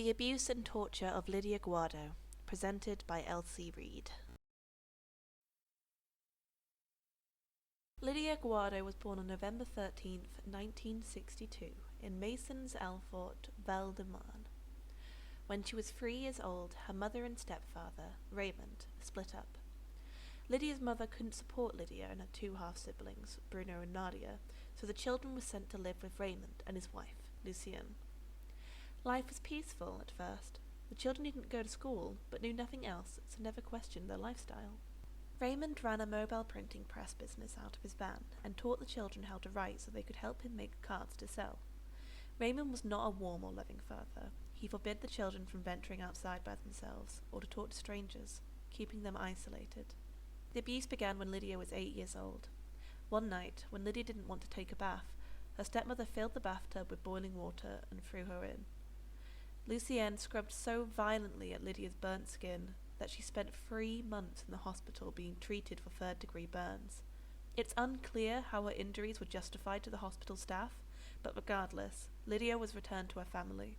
The Abuse and Torture of Lydia Gouardo, presented by Elsie Reed. Lydia Gouardo was born on November 13th, 1962, in Masons-Alfort, Val-de-Marne. When she was 3 years old, her mother and stepfather, Raymond, split up. Lydia's mother couldn't support Lydia and her 2 half-siblings, Bruno and Nadia, so the children were sent to live with Raymond and his wife, Lucienne. Life was peaceful at first. The children didn't go to school, but knew nothing else, so never questioned their lifestyle. Raymond ran a mobile printing press business out of his van and taught the children how to write so they could help him make cards to sell. Raymond was not a warm or loving father. He forbid the children from venturing outside by themselves or to talk to strangers, keeping them isolated. The abuse began when Lydia was 8 years old. One night, when Lydia didn't want to take a bath, her stepmother filled the bathtub with boiling water and threw her in. Lucienne scrubbed so violently at Lydia's burnt skin that she spent 3 months in the hospital being treated for 3rd-degree burns. It's unclear how her injuries were justified to the hospital staff, but regardless, Lydia was returned to her family.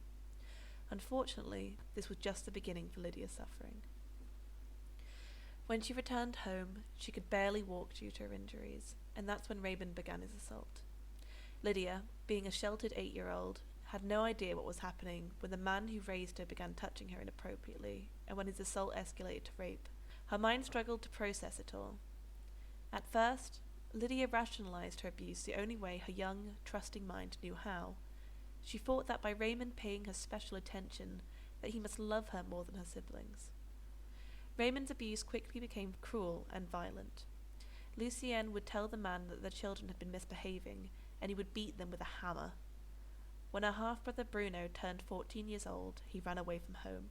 Unfortunately, this was just the beginning for Lydia's suffering. When she returned home, she could barely walk due to her injuries, and that's when Raymond began his assault. Lydia, being a sheltered 8-year-old, had no idea what was happening when the man who raised her began touching her inappropriately, and when his assault escalated to rape. Her mind struggled to process it all. At first, Lydia rationalized her abuse the only way her young, trusting mind knew how. She thought that by Raymond paying her special attention, that he must love her more than her siblings. Raymond's abuse quickly became cruel and violent. Lucienne would tell the man that the children had been misbehaving, and he would beat them with a hammer. When her half-brother Bruno turned 14 years old, he ran away from home.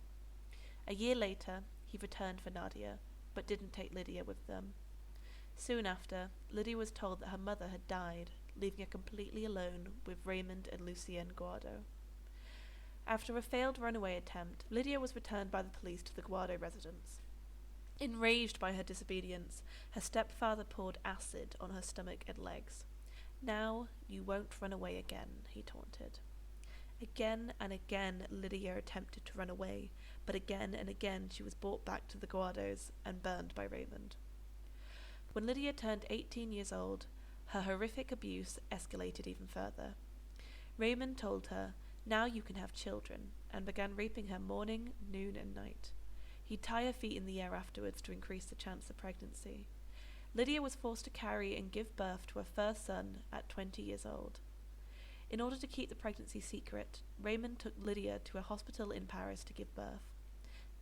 A year later, he returned for Nadia, but didn't take Lydia with them. Soon after, Lydia was told that her mother had died, leaving her completely alone with Raymond and Lucienne Gouardo. After a failed runaway attempt, Lydia was returned by the police to the Gouardo residence. Enraged by her disobedience, her stepfather poured acid on her stomach and legs. "Now you won't run away again," he taunted. Again and again Lydia attempted to run away, but again and again she was brought back to the Gouardos and burned by Raymond. When Lydia turned 18 years old, her horrific abuse escalated even further. Raymond told her, "Now you can have children," and began raping her morning, noon, and night. He'd tie her feet in the air afterwards to increase the chance of pregnancy. Lydia was forced to carry and give birth to her first son at 20 years old. In order to keep the pregnancy secret, Raymond took Lydia to a hospital in Paris to give birth.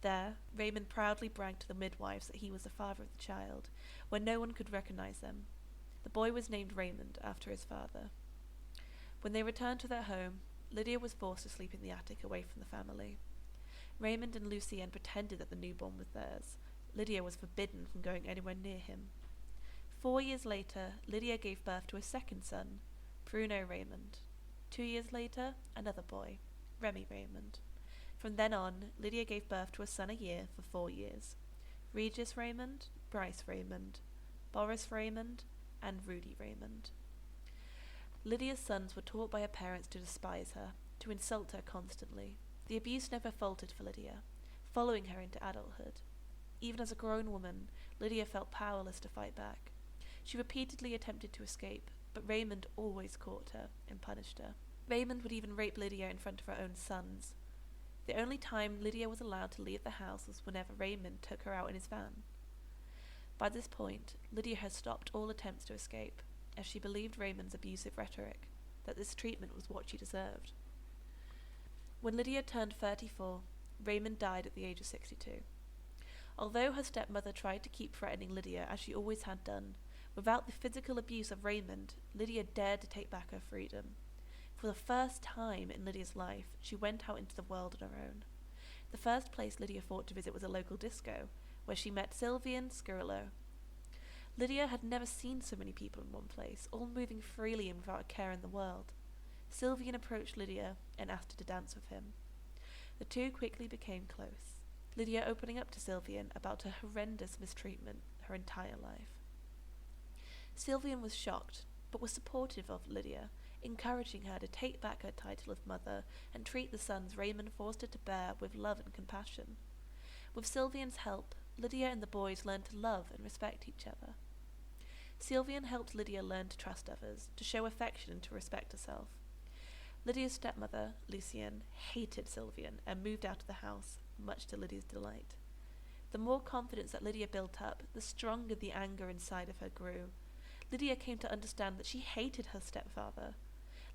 There, Raymond proudly bragged to the midwives that he was the father of the child, when no one could recognize them. The boy was named Raymond after his father. When they returned to their home, Lydia was forced to sleep in the attic away from the family. Raymond and Lucienne pretended that the newborn was theirs. Lydia was forbidden from going anywhere near him. 4 years later, Lydia gave birth to a second son, Bruno Raymond. 2 years later, another boy, Remy Raymond. From then on, Lydia gave birth to a son a year for 4 years. Regis Raymond, Bryce Raymond, Boris Raymond, and Rudy Raymond. Lydia's sons were taught by her parents to despise her, to insult her constantly. The abuse never faltered for Lydia, following her into adulthood. Even as a grown woman, Lydia felt powerless to fight back. She repeatedly attempted to escape, but Raymond always caught her and punished her. Raymond would even rape Lydia in front of her own sons. The only time Lydia was allowed to leave the house was whenever Raymond took her out in his van. By this point, Lydia had stopped all attempts to escape, as she believed Raymond's abusive rhetoric, that this treatment was what she deserved. When Lydia turned 34, Raymond died at the age of 62. Although her stepmother tried to keep threatening Lydia, as she always had done, without the physical abuse of Raymond, Lydia dared to take back her freedom. For the first time in Lydia's life, she went out into the world on her own. The first place Lydia thought to visit was a local disco, where she met Sylvian Scirillo. Lydia had never seen so many people in one place, all moving freely and without a care in the world. Sylvian approached Lydia and asked her to dance with him. The two quickly became close, Lydia opening up to Sylvian about her horrendous mistreatment her entire life. Sylvian was shocked, but was supportive of Lydia, encouraging her to take back her title of mother and treat the sons Raymond forced her to bear with love and compassion. With Sylvian's help, Lydia and the boys learned to love and respect each other. Sylvian helped Lydia learn to trust others, to show affection and to respect herself. Lydia's stepmother, Lucienne, hated Sylvian and moved out of the house, much to Lydia's delight. The more confidence that Lydia built up, the stronger the anger inside of her grew. Lydia came to understand that she hated her stepfather.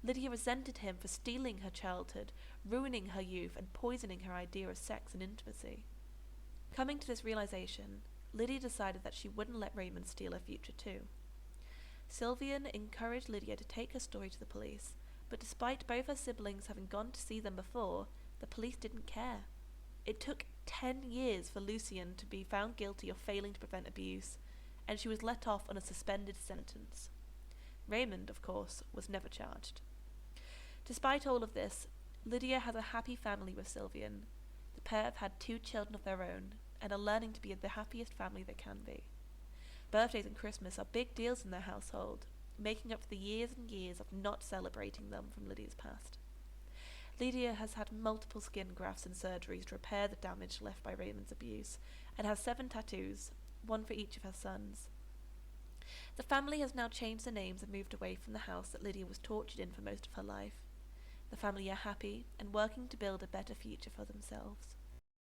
Lydia resented him for stealing her childhood, ruining her youth, and poisoning her idea of sex and intimacy. Coming to this realization, Lydia decided that she wouldn't let Raymond steal her future too. Sylvian encouraged Lydia to take her story to the police, but despite both her siblings having gone to see them before, the police didn't care. It took 10 years for Lucienne to be found guilty of failing to prevent abuse, and she was let off on a suspended sentence. Raymond, of course, was never charged. Despite all of this, Lydia has a happy family with Sylvian. The pair have had 2 children of their own, and are learning to be the happiest family they can be. Birthdays and Christmas are big deals in their household, making up for the years and years of not celebrating them from Lydia's past. Lydia has had multiple skin grafts and surgeries to repair the damage left by Raymond's abuse, and has 7 tattoos, 1 for each of her sons. The family has now changed their names and moved away from the house that Lydia was tortured in for most of her life. The family are happy and working to build a better future for themselves.